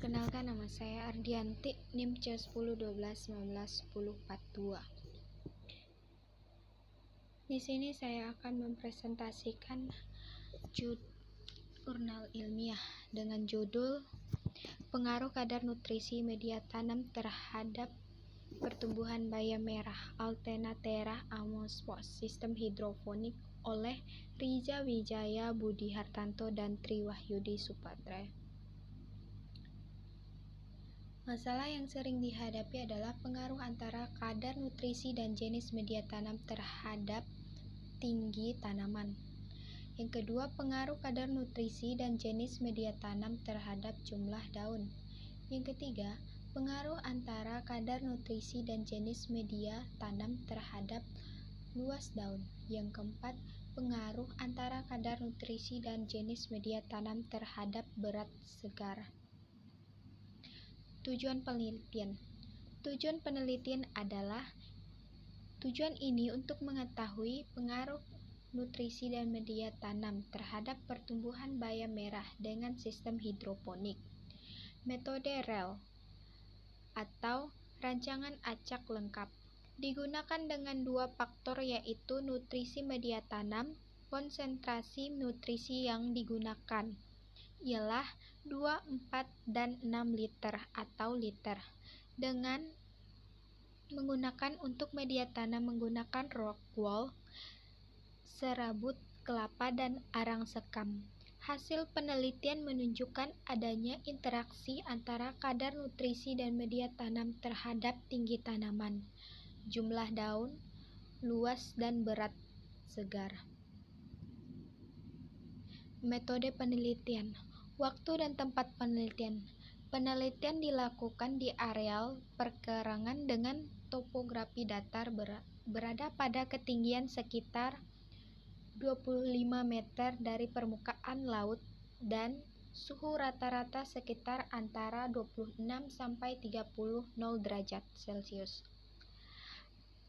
Perkenalkan, nama saya Ardianti, NIM C1012191042. Di sini saya akan mempresentasikan jurnal ilmiah dengan judul Pengaruh Kadar Nutrisi Media Tanam Terhadap Pertumbuhan Bayam Merah Alternatera Amospos Sistem Hidroponik oleh Riza Wijaya Budi Hartanto dan Triwahyudi Supatra. Masalah yang sering dihadapi adalah pengaruh antara kadar nutrisi dan jenis media tanam terhadap tinggi tanaman. Yang kedua, pengaruh kadar nutrisi dan jenis media tanam terhadap jumlah daun. Yang ketiga, pengaruh antara kadar nutrisi dan jenis media tanam terhadap luas daun. Yang keempat, pengaruh antara kadar nutrisi dan jenis media tanam terhadap berat segar. Tujuan penelitian. Tujuan penelitian adalah tujuan ini untuk mengetahui pengaruh nutrisi dan media tanam terhadap pertumbuhan bayam merah dengan sistem hidroponik. Metode REL atau rancangan acak lengkap digunakan dengan dua faktor, yaitu nutrisi media tanam. Konsentrasi nutrisi yang digunakan ialah 2, 4, dan 6 liter atau liter. Dengan menggunakan untuk media tanam menggunakan rockwool, serabut kelapa, dan arang sekam. Hasil penelitian menunjukkan adanya interaksi antara kadar nutrisi dan media tanam terhadap tinggi tanaman, jumlah daun, luas, dan berat segar. Metode penelitian. Waktu dan tempat penelitian. Penelitian dilakukan di areal perkerangan dengan topografi datar berada pada ketinggian sekitar 25 meter dari permukaan laut dan suhu rata-rata sekitar antara 26 sampai 30 derajat Celcius.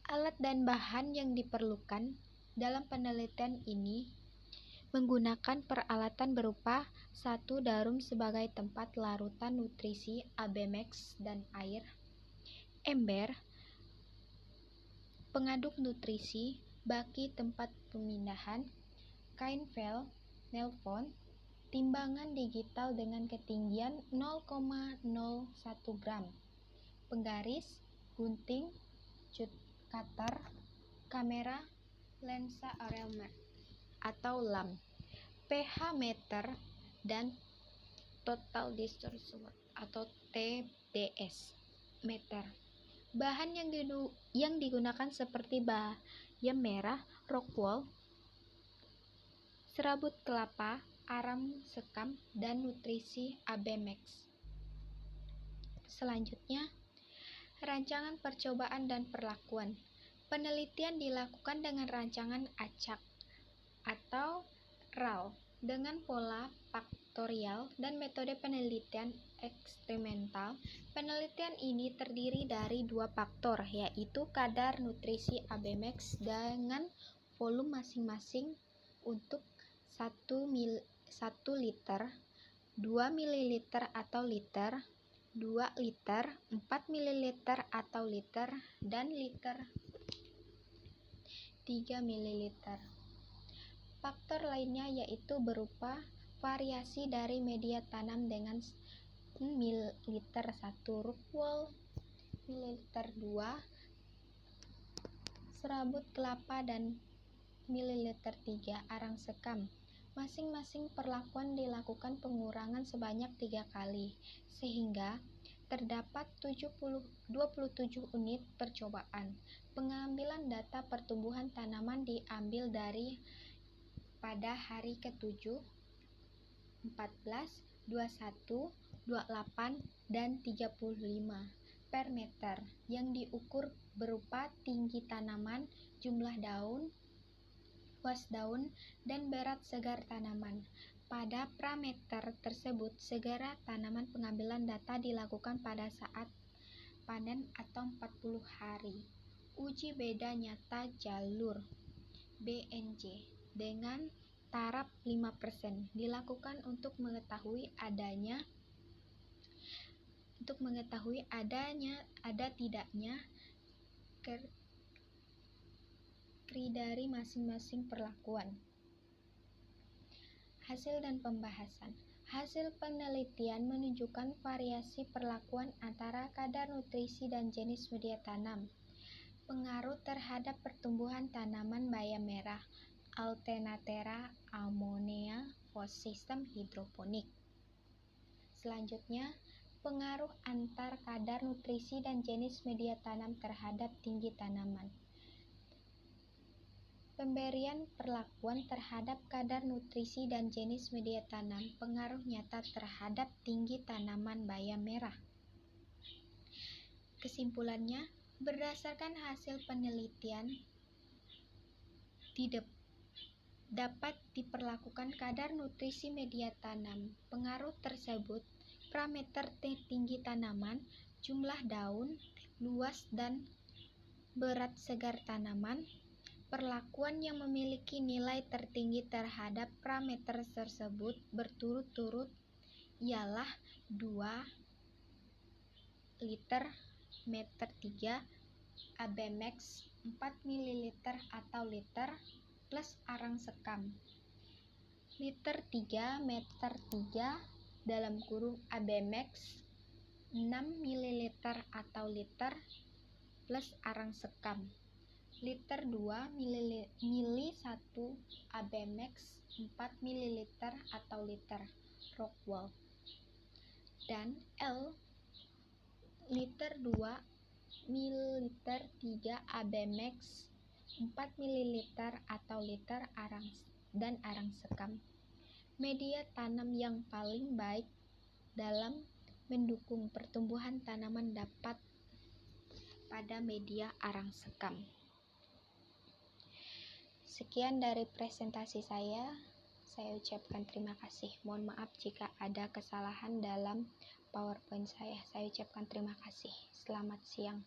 Alat dan bahan yang diperlukan dalam penelitian ini menggunakan peralatan berupa 1 darum sebagai tempat larutan nutrisi ABMax dan air, ember, pengaduk nutrisi, baki tempat pemindahan, kain vel, nelpon, timbangan digital dengan ketinggian 0,01 gram, penggaris, gunting, cut cutter, kamera, lensa Arelmet atau LAM, pH meter, dan total distortion atau TDS meter. Bahan yang digunakan seperti bayam merah, rockwool, serabut kelapa, arang sekam, dan nutrisi ABMax. Selanjutnya, rancangan percobaan dan perlakuan. Penelitian dilakukan dengan rancangan acak atau RAL dengan pola faktorial dan metode penelitian eksperimental. Penelitian ini terdiri dari dua faktor, yaitu kadar nutrisi ABMax dengan volume masing-masing untuk 1 liter, 2 ml atau liter, 2 liter, 4 ml atau liter, dan liter 3 ml. Faktor lainnya yaitu berupa variasi dari media tanam dengan mililiter 1 rockwool, mililiter 2 serabut kelapa, dan mililiter 3 arang sekam. Masing-masing perlakuan dilakukan pengurangan sebanyak 3 kali, sehingga terdapat 27 unit percobaan. Pengambilan data pertumbuhan tanaman diambil dari pada hari ke-7, 14, 21, 28, dan 35 per meter yang diukur berupa tinggi tanaman, jumlah daun, luas daun, dan berat segar tanaman. Pada parameter tersebut, segera tanaman pengambilan data dilakukan pada saat panen atau 40 hari. Uji beda nyata jalur BNJ dengan taraf 5% dilakukan untuk mengetahui adanya untuk mengetahui ada tidaknya dari masing-masing perlakuan. Hasil dan pembahasan. Hasil penelitian menunjukkan variasi perlakuan antara kadar nutrisi dan jenis media tanam. Pengaruh terhadap pertumbuhan tanaman bayam merah, Alternatera amonea sistem hidroponik. Selanjutnya, pengaruh antar kadar nutrisi dan jenis media tanam terhadap tinggi tanaman. Pemberian perlakuan terhadap kadar nutrisi dan jenis media tanam, pengaruh nyata terhadap tinggi tanaman bayam merah. Kesimpulannya, berdasarkan hasil penelitian, dapat diperlakukan kadar nutrisi media tanam. Pengaruh tersebut, parameter tinggi tanaman, jumlah daun, luas dan berat segar tanaman. Perlakuan yang memiliki nilai tertinggi terhadap parameter tersebut berturut-turut ialah 2 liter meter 3 ABMax 4 ml atau liter plus arang sekam. Liter 3 meter 3 ABMax 6 ml atau liter plus arang sekam. Liter 2 mili 1 ABMax 4 ml atau liter Rockwell. Dan L liter 2 mililiter 3 ABMax 4 ml atau liter arang sekam. Media tanam yang paling baik dalam mendukung pertumbuhan tanaman dapat pada media arang sekam. Sekian dari presentasi saya ucapkan terima kasih. Mohon maaf jika ada kesalahan dalam PowerPoint saya. Saya ucapkan terima kasih. Selamat siang.